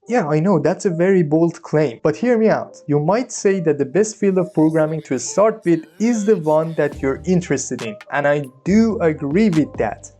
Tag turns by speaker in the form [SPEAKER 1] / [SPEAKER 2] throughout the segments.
[SPEAKER 1] Yeah, I know that's a very bold claim, but hear me out. You might say that the best field of programming to start with is the one that you're interested in, and I do agree with that.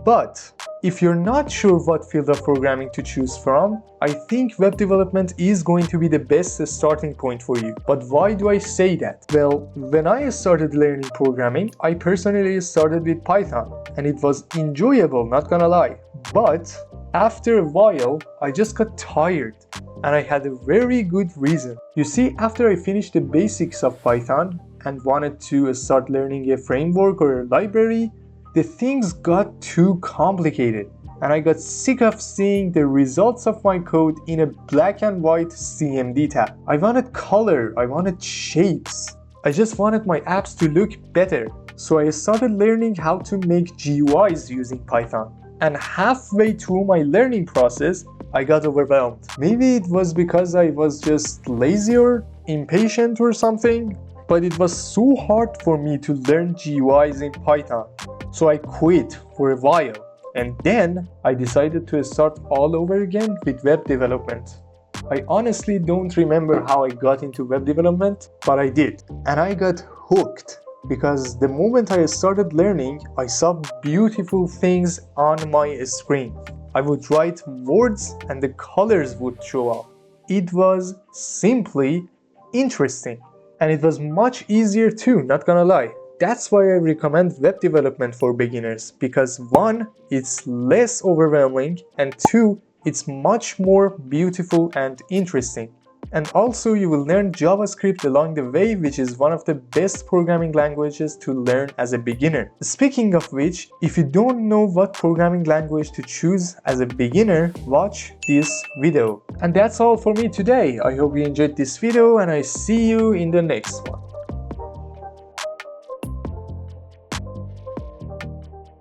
[SPEAKER 1] But if you're not sure what field of programming to choose from, I think web development is going to be the best starting point for you. But why do I say that? Well, when I started learning programming, I personally started with Python, and it was enjoyable, not gonna lie. But after a while, I just got tired, and I had a very good reason. You see, after I finished the basics of Python and wanted to start learning a framework or a library, the things got too complicated, and I got sick of seeing the results of my code in a black and white CMD tab. I wanted color, I wanted shapes. I just wanted my apps to look better. So I started learning how to make GUIs using Python. And halfway through my learning process, I got overwhelmed. Maybe it was because I was just lazy or impatient or something, but it was so hard for me to learn GUIs in Python. So I quit for a while, and then I decided to start all over again with web development. I honestly don't remember how I got into web development, but I did. And I got hooked because the moment I started learning, I saw beautiful things on my screen. I would write words and the colors would show up. It was simply interesting. And it was much easier too, not gonna lie. That's why I recommend web development for beginners, because one, it's less overwhelming, and two, it's much more beautiful and interesting. And also you will learn JavaScript along the way, which is one of the best programming languages to learn as a beginner. Speaking of which, if you don't know what programming language to choose as a beginner, watch this video. And that's all for me today. I hope you enjoyed this video, and I see you in the next one.